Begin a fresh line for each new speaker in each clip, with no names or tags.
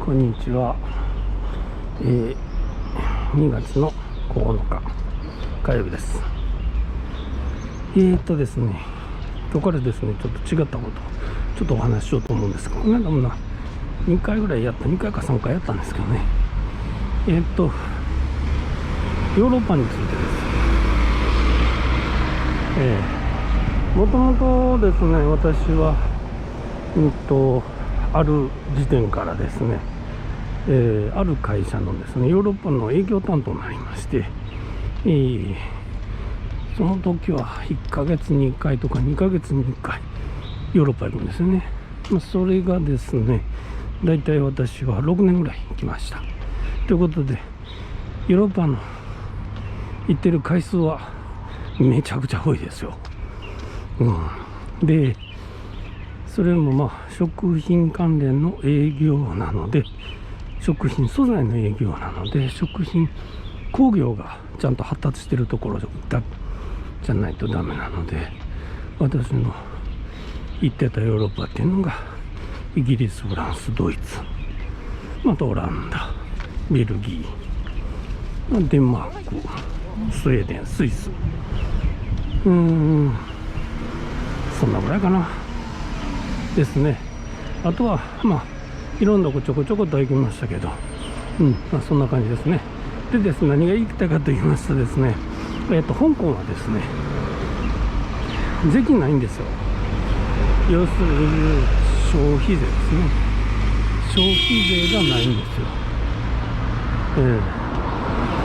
こんにちは。2月の9日火曜日です。ですね、今日からですね、ちょっと違ったことちょっとお話ししようと思うんですが、この間も2回ぐらいやった、2回か3回やったんですけどね、ヨーロッパについてです。もともとですね、私はある時点からですね、ある会社のですねヨーロッパの営業担当になりまして、その時は1ヶ月に1回とか2ヶ月に1回ヨーロッパ行くんですよね。それがですね、だいたい私は6年ぐらい行きました。ということで、ヨーロッパの行ってる回数はめちゃくちゃ多いですよ。でそれも食品関連の営業なので、食品素材の営業なので、食品工業がちゃんと発達しているところじゃないとダメなので、私の行ってたヨーロッパっていうのがイギリス、フランス、ドイツ、またオランダ、ベルギー、デンマーク、スウェーデン、スイス、そんなぐらいかなですね。あとはいろんなちょこちょこと行きましたけど、そんな感じですね。でですね、何が言いたいかと言いますとですね、香港はですね、税金ないんですよ。要するに消費税ですね。消費税がないんですよ。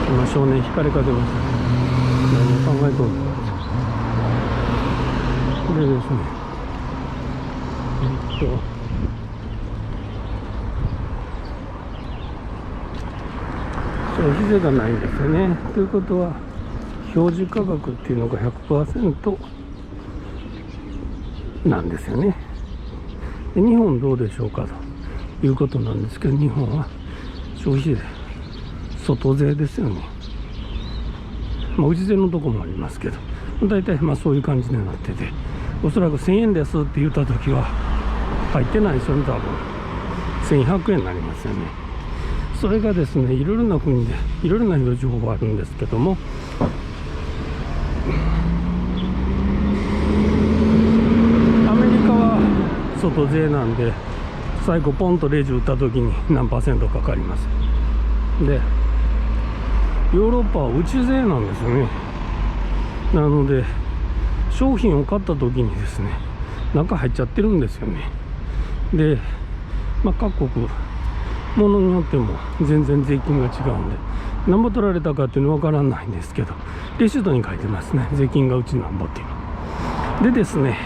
今少年光りかけました。何を考えとるんだ。これですね、消費税がないんですよね。ということは、表示価格っていうのが 100% なんですよね。で日本どうでしょうかということなんですけど、日本は消費税外税ですよね。内税のとこもありますけど、大体そういう感じになってて、おそらく1000円ですって言った時は入ってないですよね。多分1100円になりますよね。それがですね、いろいろな国でいろいろな情報があるんですけども、アメリカは外税なんで、最後ポンとレジ打った時に何%かかります。でヨーロッパは内税なんですよね。なので商品を買った時にですね、中入っちゃってるんですよね。で各国ものによっても全然税金が違うんで、何ぼ取られたかっていうのは分からないんですけど、レシートに書いてますね、税金がうちなんぼっていうのでですね、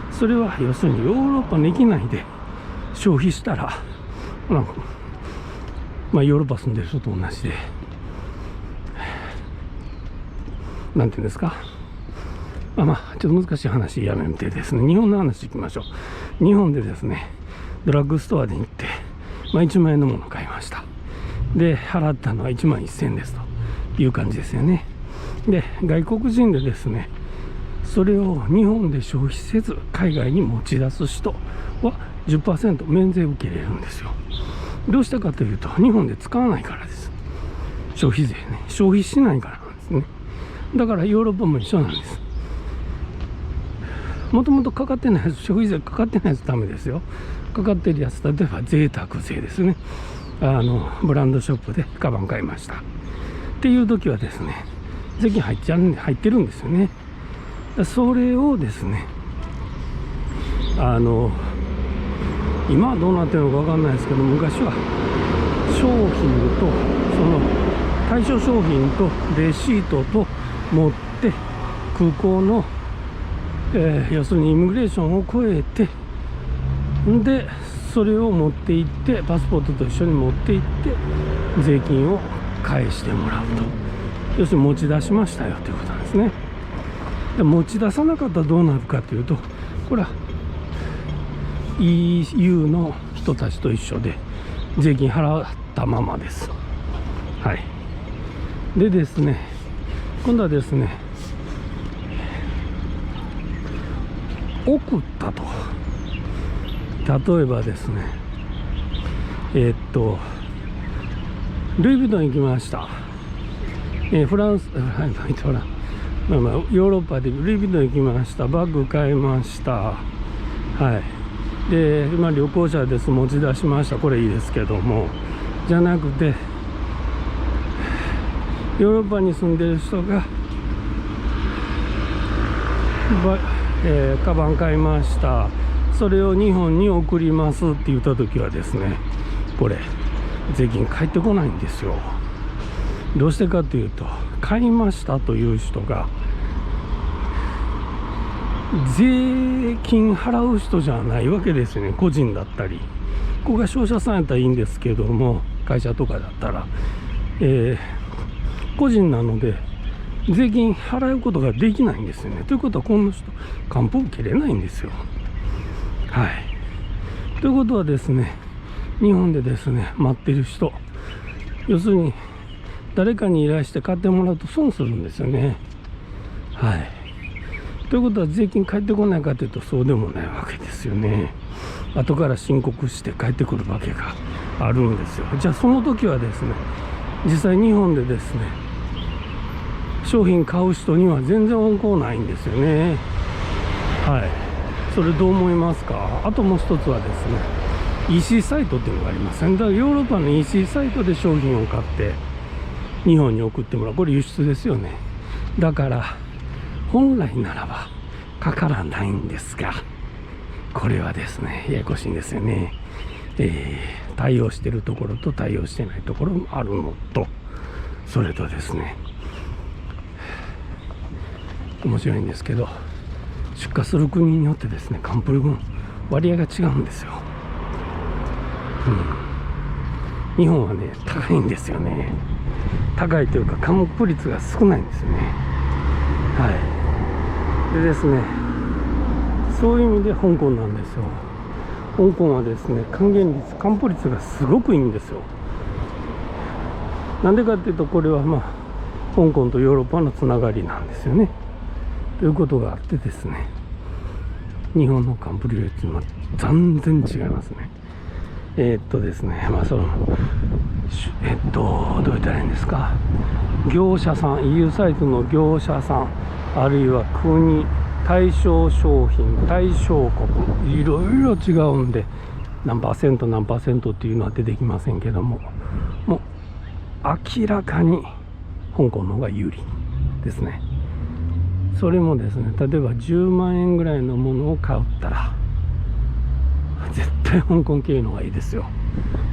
それは要するにヨーロッパに域内で消費したら、ヨーロッパ住んでる人と同じで、なんていうんですか、ちょっと難しい話やめてですね、日本の話いきましょう。日本でですね、ドラッグストアで行って、1万円のものを買いました。で払ったのは1万1000円ですという感じですよね。で外国人でですね、それを日本で消費せず海外に持ち出す人は 10% 免税を受け入れるんですよ。どうしたかというと、日本で使わないからです。消費税ね、消費しないからなんですね。だからヨーロッパも一緒なんです。もともとかかってないやつ、消費税かかってないやつダメですよ。かかってるやつ、例えば贅沢税ですね。ブランドショップでカバン買いましたっていう時はですね、税金入ってるんですよね。それをですね、今はどうなってるのか分かんないですけど、昔は商品とその対象商品とレシートと持って空港の、要するにイミグレーションを越えて、でそれを持って行って、パスポートと一緒に持って行って税金を返してもらうと、要するに持ち出しましたよということなんですね。で持ち出さなかったらどうなるかというと、これは EU の人たちと一緒で税金払ったままです。でですね、今度はですね、送ったと、例えばですね、ルイ・ヴィトン行きました。フランス、ほら、ヨーロッパでルイ・ヴィトン行きました。バッグ買いました。はい。で、今旅行者です。持ち出しました。これいいですけども、じゃなくて、ヨーロッパに住んでる人が、カバン買いました。それを日本に送りますって言った時はですね、これ税金返ってこないんですよ。どうしてかというと、買いましたという人が税金払う人じゃないわけですね。個人だったり、ここが商社さんやったらいいんですけども、会社とかだったら、個人なので税金払うことができないんですよね。ということは、この人還付受けれないんですよ。はい。ということはですね、日本でですね、待ってる人、要するに誰かに依頼して買ってもらうと損するんですよね。はい。ということは、税金返ってこないかというと、そうでもないわけですよね。後から申告して返ってくるわけがあるんですよ。じゃあその時はですね、実際日本でですね、商品買う人には全然温厚ないんですよね。はい。それどう思いますか？あともう一つはですね、EC サイトっていうのがありますね。だからヨーロッパの EC サイトで商品を買って日本に送ってもらう。これ輸出ですよね。だから本来ならばかからないんですが、これはですね、ややこしいんですよね。対応してるところと対応してないところもあるのと、それとですね、面白いんですけど、出荷する国によってですね、還付分割合が違うんですよ。日本はね、高いんですよね。高いというか、還付率が少ないんですよね。はい。でですね、そういう意味で香港なんですよ。香港はですね、還付率がすごくいいんですよ。なんでかっていうと、これは香港とヨーロッパのつながりなんですよね。ということがあってですね、日本の還付率は全然違いますね。ですね、どう言ったらいいんですか、業者さん、EU サイトの業者さん、あるいは国、対象商品、対象国、いろいろ違うんで、何パーセント何パーセントっていうのは出てきませんけども、もう明らかに香港の方が有利ですね。それもですね、例えば10万円ぐらいのものを買ったら絶対香港経由の方がいいですよ。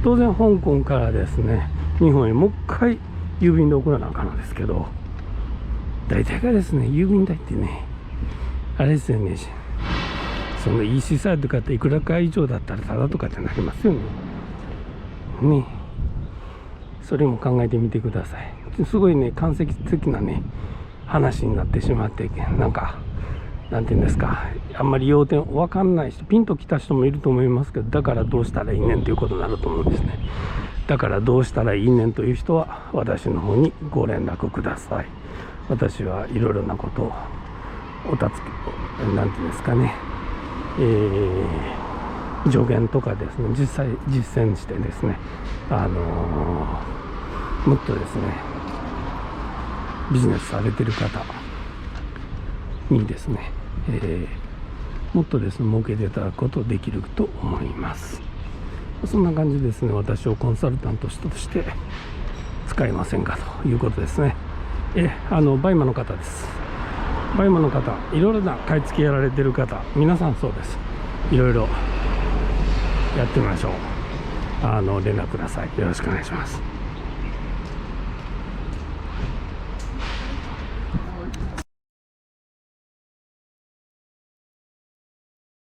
当然香港からですね、日本へもう一回郵便で送らなあかんのですけど、大体がですね、郵便代ってね、あれですよね、その EC サイト買っていくらか以上だったらタダとかってなりますよね。ね、それも考えてみてください。すごいね、間接的なね話になってしまって、なんていうんですか、あんまり要点分かんない人、ピンときた人もいると思いますけど、だからどうしたらいいねんということになると思うんですね。だからどうしたらいいねんという人は私の方にご連絡ください。私はいろいろなことをなんていうんですかね、助言とかですね、実際実践してですね、もっとですね、ビジネスされてる方にですね、もっとですね、儲けていただくことできると思います。そんな感じですね、私をコンサルタントとして使いませんかということですね。バイマの方です。バイマの方、いろいろな買い付けやられてる方、皆さんそうです。いろいろやってみましょう。連絡ください。よろしくお願いします。